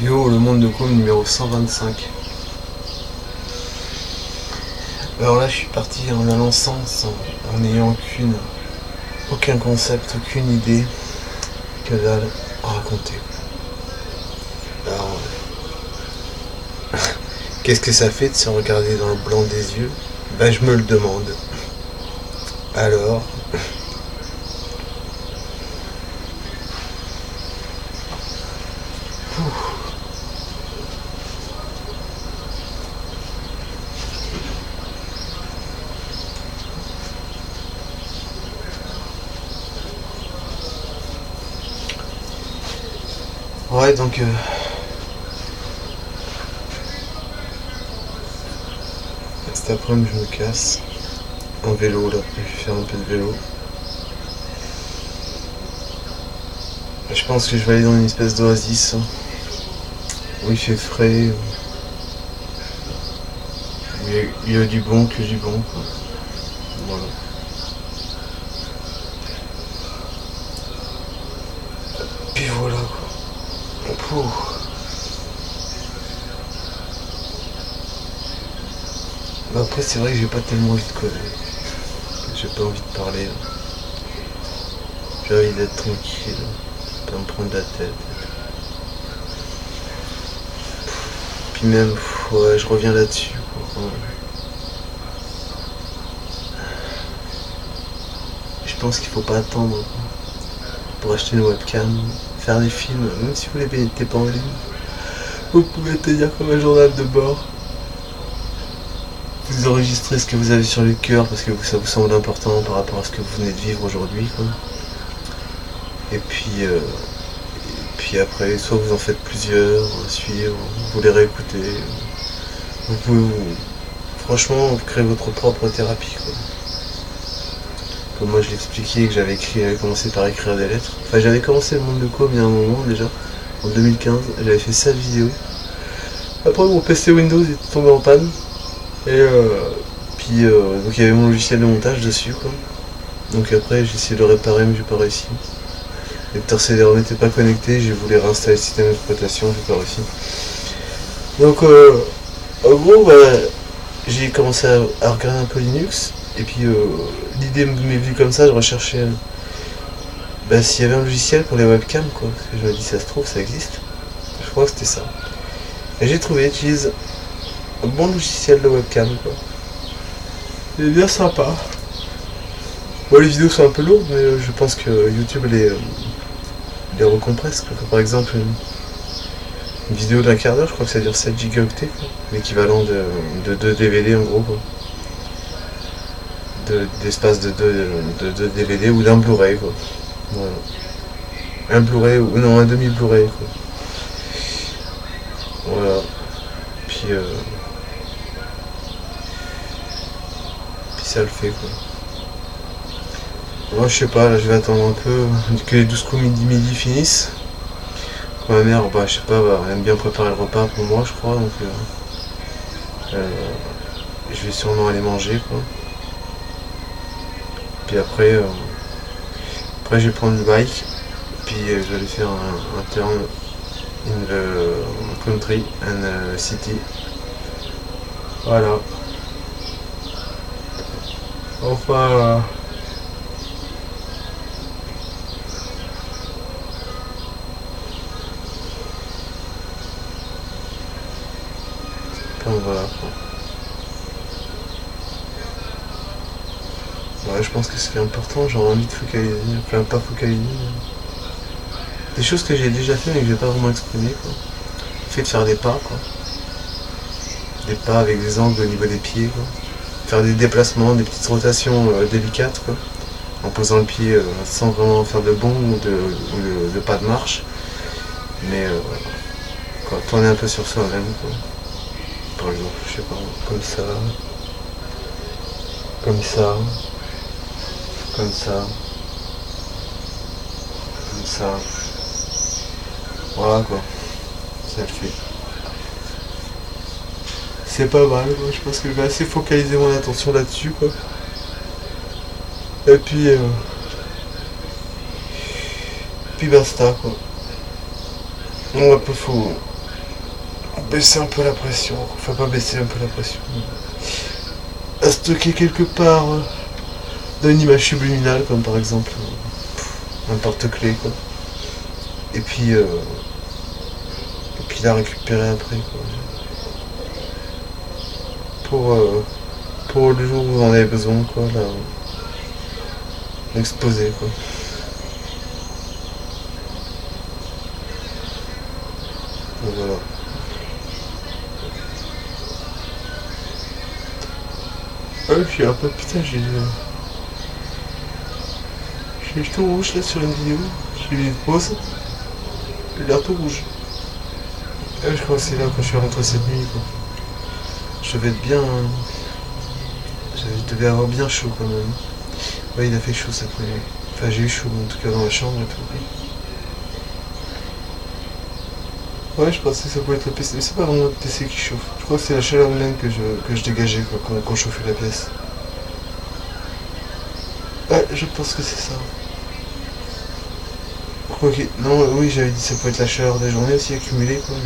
Yo, le monde de com numéro 125. Alors là, je suis parti en allant en n'ayant aucun concept, aucune idée, que dalle à raconter. Alors, qu'est-ce que ça fait de se regarder dans le blanc des yeux? Ben, je me le demande. Alors, ouais, donc cet après-midi, je me casse en vélo là. Je vais faire un peu de vélo. Je pense que je vais aller dans une espèce d'oasis où il fait frais, où il y a du bon que du bon, quoi. Voilà. Puis voilà, quoi. Pouh. Bah après, c'est vrai que j'ai pas tellement envie de causer. J'ai pas envie de parler, là. J'ai envie d'être tranquille, pas me prendre la tête. Puis même, ouais, je reviens là-dessus, quoi. Je pense qu'il faut pas attendre, quoi, pour acheter une webcam, faire des films, même si vous les mettez pas en ligne. Vous pouvez tenir comme un journal de bord. Vous enregistrez ce que vous avez sur le cœur parce que ça vous semble important par rapport à ce que vous venez de vivre aujourd'hui, quoi. Et puis après, soit vous en faites plusieurs à suivre, vous les réécoutez. Vous pouvez franchement créer votre propre thérapie, quoi. Comme moi je l'expliquais que j'avais commencé par écrire des lettres. Enfin, j'avais commencé le monde de com il y a un moment déjà, en 2015. J'avais fait 7 vidéos. Après, mon PC Windows est tombé en panne. Et donc il y avait mon logiciel de montage dessus, quoi. Donc après j'ai essayé de le réparer mais j'ai pas réussi. Les lecteurs CD-ROM n'étaient pas connectés, j'ai voulu réinstaller le système d'exploitation, j'ai pas réussi. Donc en gros j'ai commencé à regarder un peu Linux et puis l'idée m'est venue comme ça, je recherchais s'il y avait un logiciel pour les webcams, quoi. Parce que je me dis ça se trouve ça existe. Je crois que c'était ça. Et j'ai trouvé, utilise un bon logiciel de webcam, quoi. Il est bien sympa. Bon, les vidéos sont un peu lourdes, mais je pense que YouTube les recompresse, quoi. Par exemple, une vidéo d'un quart d'heure, je crois que ça dure 7 gigaoctets, quoi. L'équivalent de 2 DVD en gros, quoi. D'espace de 2 DVD ou d'un Blu-ray, quoi. Voilà. Un Blu-ray ou non, un demi Blu-ray, quoi. Voilà. Puis ça le fait, quoi. Moi je sais pas, là je vais attendre un peu que les 12 coups midi finissent. Ma mère, je sais pas, elle aime bien préparer le repas pour moi, je crois, donc je vais sûrement aller manger, quoi. Puis après je vais prendre le bike, puis je vais aller faire un turn in the country and city. Voilà. Enfin. Voilà, quoi. Ouais, je pense que c'est important, j'ai envie de focaliser, enfin pas focaliser. Des choses que j'ai déjà fait mais que j'ai pas vraiment exprimé, quoi. Le fait de faire des pas, quoi. Des pas avec des angles au niveau des pieds, quoi. Faire des déplacements, des petites rotations délicates, quoi. En posant le pied sans vraiment faire de bond ou de pas de marche. Mais quoi, tourner un peu sur soi-même, quoi. Par exemple, je sais pas, comme ça. Comme ça. Comme ça. Comme ça. Voilà, quoi. Ça le fait. C'est pas mal, quoi. Je pense que je vais assez focaliser mon attention là-dessus, quoi. Et puis basta, quoi. Bon, un peu fou. baisser un peu la pression, enfin pas baisser un peu la pression, à stocker quelque part dans une image subliminale, comme par exemple un porte-clés, quoi. Et puis la récupérer après, quoi. Pour le jour où vous en avez besoin, quoi, l'exposer, quoi. Donc voilà. Ah, je suis un peu, putain, j'ai tout rouge là sur une vidéo. J'ai mis une pause. J'ai l'air tout rouge. Ah, je crois que c'est là quand je suis rentré cette nuit, quoi. Je devais être bien. Je devais avoir bien chaud quand même. Ouais, il a fait chaud cette nuit. Enfin, j'ai eu chaud en tout cas dans la chambre et tout. Ouais, je pensais que ça pouvait être le PC, mais c'est pas vraiment le PC qui chauffe. Je crois que c'est la chaleur humaine que je dégageais, quoi, quand je chauffais la pièce. Ouais, je pense que c'est ça. Pourquoi non, oui, j'avais dit ça peut être la chaleur des journées aussi accumulée, quoi.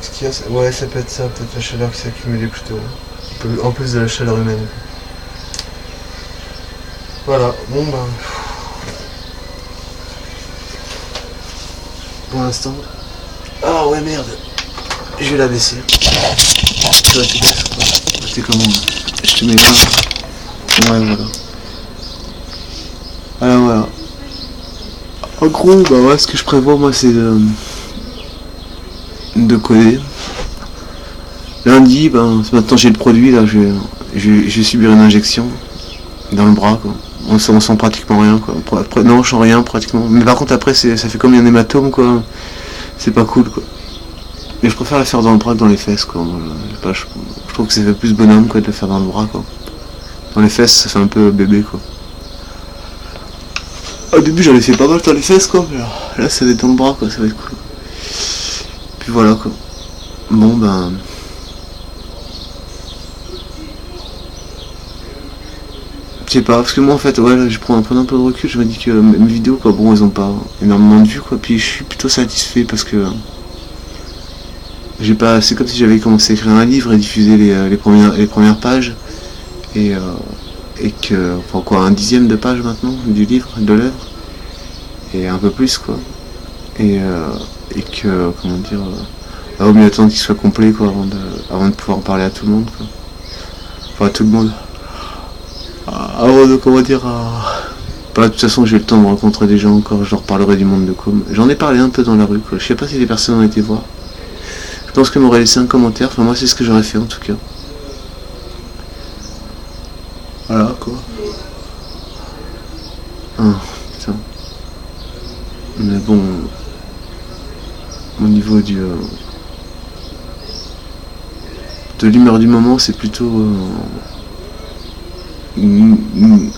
Ce qu'il y a, ouais, ça peut être ça, peut-être la chaleur qui s'est accumulée plutôt. En plus de la chaleur humaine. Voilà, bon ben. Pour l'instant. Ah ouais, merde. Je vais la baisser. Ça va te baisse ou pas? C'est comment? Je te mets là. Ouais, voilà. Alors voilà. En gros, bah ouais, ce que je prévois moi c'est de coder. Lundi, ben maintenant j'ai le produit là, je vais subir une injection dans le bras, quoi. On sent pratiquement rien, quoi. Après, non, je sens rien pratiquement. Mais par contre après ça fait comme un hématome, quoi. C'est pas cool, quoi. Mais je préfère la faire dans le bras que dans les fesses, quoi. Moi, je trouve que ça fait plus bonhomme, quoi, de le faire dans le bras, quoi. Dans les fesses ça fait un peu bébé, quoi. Au début j'en ai fait pas mal dans les fesses, quoi. Mais là ça va être dans le bras, quoi, ça va être cool. Puis voilà, quoi. Bon ben. Je sais pas, parce que moi en fait, ouais, là, je prends un peu de recul, je me dis que mes vidéos, quoi, bon, elles ont pas énormément de vues, quoi, puis je suis plutôt satisfait parce que j'ai pas, c'est comme si j'avais commencé à écrire un livre et diffuser les premières pages, et, que, enfin quoi, un dixième de page maintenant du livre, de l'œuvre, et un peu plus, quoi, et que, comment dire, vaut mieux attendre qu'il soit complet, quoi, avant de pouvoir en parler à tout le monde, quoi, enfin à tout le monde. Avant de, comment dire, bah, de toute façon j'ai eu le temps de rencontrer des gens encore, je leur parlerai du monde de com. J'en ai parlé un peu dans la rue, quoi. Je sais pas si les personnes ont été voir. Je pense qu'elles m'auraient laissé un commentaire, enfin moi c'est ce que j'aurais fait en tout cas. Voilà, quoi. Ah, putain. Mais bon, au niveau de l'humeur du moment, c'est plutôt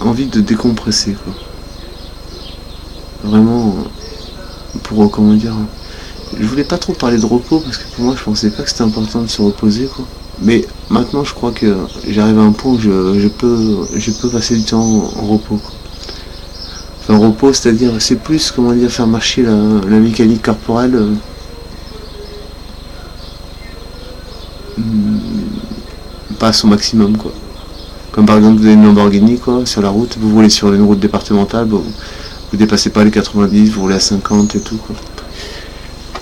envie de décompresser, quoi. Vraiment, pour, comment dire, je voulais pas trop parler de repos parce que pour moi je pensais pas que c'était important de se reposer, quoi. Mais maintenant je crois que j'arrive à un point où je peux passer du temps en repos, quoi. Enfin repos, c'est-à-dire c'est plus, comment dire, faire marcher la mécanique corporelle, passe au maximum, quoi. Comme par exemple vous avez une Lamborghini, quoi, sur la route, vous roulez sur une route départementale, bon, vous dépassez pas les 90, vous roulez à 50 et tout, quoi.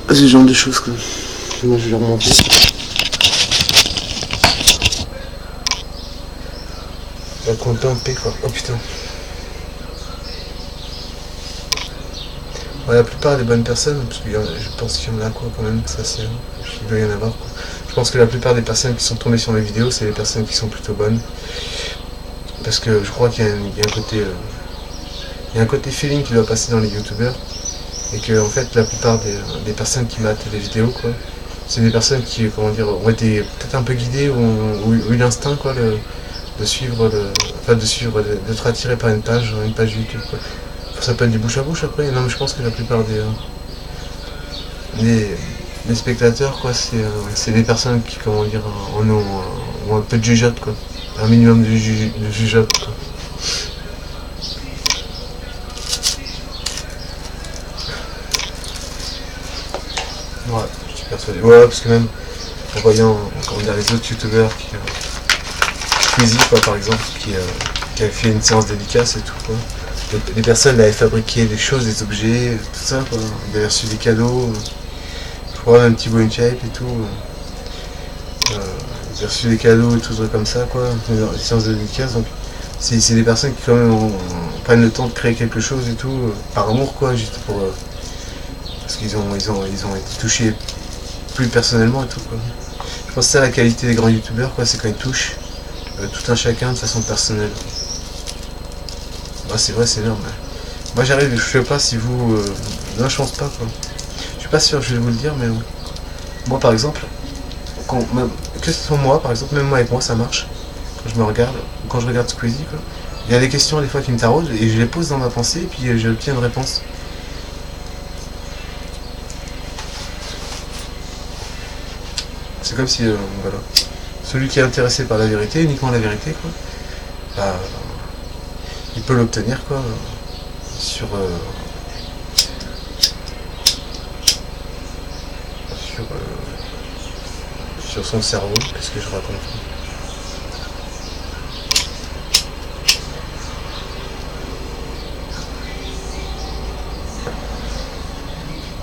Ce genre de choses, quoi. Moi je vais remonter. La compte en paix, quoi. Oh putain. Ouais, la plupart des bonnes personnes, parce que je pense qu'il y en a, quoi, quand même, ça c'est. Il doit y en avoir, quoi. Je pense que la plupart des personnes qui sont tombées sur mes vidéos, c'est les personnes qui sont plutôt bonnes. Parce que je crois qu'il y a un côté. Il y a un côté feeling qui doit passer dans les youtubeurs. Et que en fait la plupart des personnes qui matent les vidéos, quoi, c'est des personnes qui, comment dire, ont été peut-être un peu guidées ou ont eu l'instinct, quoi, de suivre d'être attiré par une page YouTube, quoi. Ça peut être du bouche à bouche après. Non mais je pense que la plupart des spectateurs, quoi, c'est des personnes qui, comment dire, ont un peu de jugeote, quoi. Un minimum de jugeote, quoi. Ouais, je suis persuadé. Ouais, parce que même en voyant comment dire, les autres youtubeurs qui Squeezie quoi par exemple qui avait fait une séance dédicace et tout quoi. Les personnes avaient fabriqué des choses, des objets, tout ça quoi. Ils avaient reçu des cadeaux, je crois un petit Boy Shape et tout. Ils avaient reçu des cadeaux et tout ça comme ça quoi, des séances de dédicace. Donc c'est des personnes qui quand même prennent le temps de créer quelque chose et tout, par amour quoi, juste pour. Parce qu'ils ont été touchés plus personnellement et tout quoi. Je pense que c'est ça la qualité des grands youtubeurs quoi, c'est quand ils touchent tout un chacun de façon personnelle. Bah, c'est vrai, c'est énorme. Moi j'arrive, je sais pas si vous. Non, je pense pas quoi. Je suis pas sûr, je vais vous le dire, mais moi par exemple, que ce soit moi par exemple, même moi avec moi ça marche. Quand je me regarde, quand je regarde Squeezie quoi, il y a des questions des fois qui me taraudent et je les pose dans ma pensée et puis j'obtiens une réponse. C'est comme si, voilà, celui qui est intéressé par la vérité, uniquement la vérité, quoi, bah, il peut l'obtenir, quoi, sur, sur, sur son cerveau. Qu'est-ce que je raconte?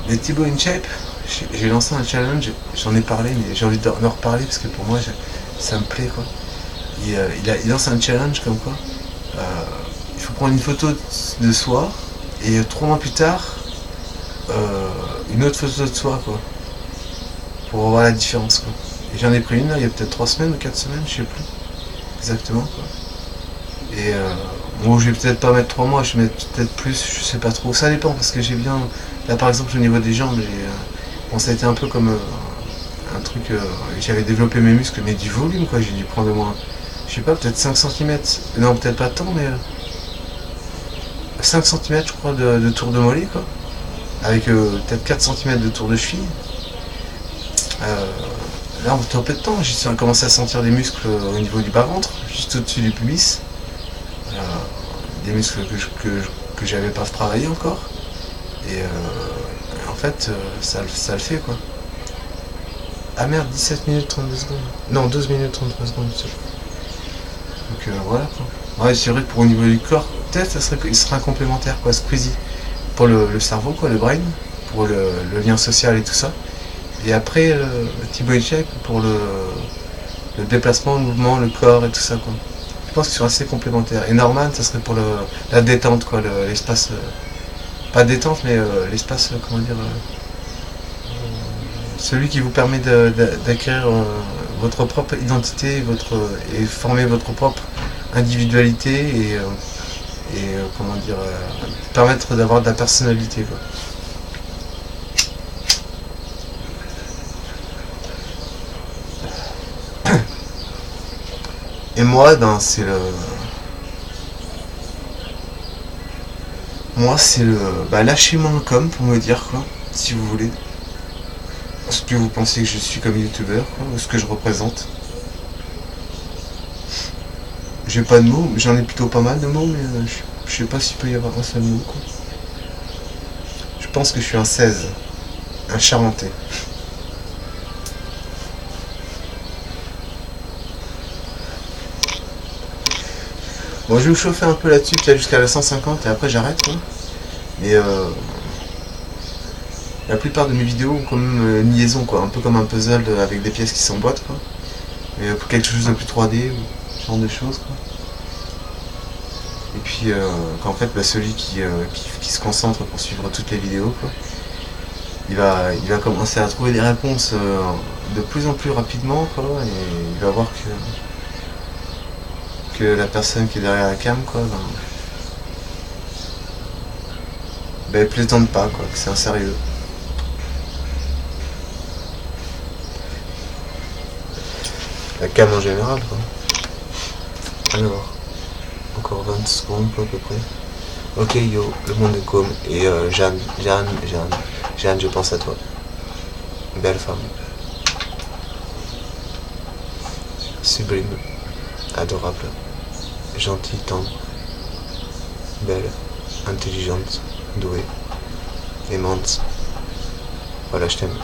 Les Thibaut InShape, j'ai lancé un challenge, j'en ai parlé, mais j'ai envie d'en reparler parce que pour moi, ça me plaît, quoi. Il lance un challenge comme quoi il faut prendre une photo de soi et 3 mois plus tard une autre photo de soi quoi, pour voir la différence quoi. Et j'en ai pris une là, il y a peut-être 3 semaines ou 4 semaines, je sais plus exactement quoi. Et bon, je vais peut-être pas mettre 3 mois, je vais mettre peut-être plus, je sais pas trop, ça dépend parce que j'ai bien là par exemple au niveau des jambes bon, ça a été un peu comme un truc, j'avais développé mes muscles mais du volume quoi, j'ai dû prendre au moins je sais pas, peut-être 5 cm, non peut-être pas tant, mais 5 cm je crois de tour de mollet quoi, avec peut-être 4 cm de tour de cheville. Là en peu de temps, j'ai commencé à sentir des muscles au niveau du bas-ventre, juste au-dessus du pubis, des muscles que j'avais pas travaillé encore, et en fait ça le fait quoi. Ah merde, 17 minutes 32 secondes, non 12 minutes 33 secondes. Donc voilà quoi. Ouais, c'est vrai que pour au niveau du corps, peut-être il serait un complémentaire quoi, Squeezie. Pour le cerveau quoi, le brain, pour le lien social et tout ça. Et après Thibaut InShape pour le déplacement, le mouvement, le corps et tout ça quoi. Je pense qu'ils sont assez complémentaires. Et Norman, ça serait pour la détente quoi, l'espace. Pas détente mais l'espace, comment dire. Celui qui vous permet d'acquérir votre propre identité et former votre propre individualité et comment dire, permettre d'avoir de la personnalité quoi. Et moi, ben, c'est le lâchez-moi un com pour me dire quoi, si vous voulez. Ce que vous pensez que je suis comme youtubeur, ou ce que je représente. J'ai pas de mots, j'en ai plutôt pas mal de mots, mais je sais pas s'il peut y avoir un seul mot quoi. Je pense que je suis un 16, un Charentais. Bon, je vais vous chauffer un peu là-dessus, peut-être jusqu'à la 150 et après j'arrête quoi. Mais la plupart de mes vidéos ont quand même une liaison quoi, un peu comme un puzzle avec des pièces qui s'emboîtent quoi. Mais pour quelque chose de plus 3D ou ce genre de choses quoi. Et puis qu'en fait celui qui se concentre pour suivre toutes les vidéos quoi, il va commencer à trouver des réponses de plus en plus rapidement quoi, et il va voir que la personne qui est derrière la cam quoi, elle plaisante pas quoi, que c'est un sérieux. La cam en général quoi. Alors, encore 20 secondes à peu près. Ok yo, le monde est comme. Et Jeanne, je pense à toi. Belle femme. Sublime. Adorable. Gentille, tendre. Belle. Intelligente. Douée. Aimante. Voilà, je t'aime.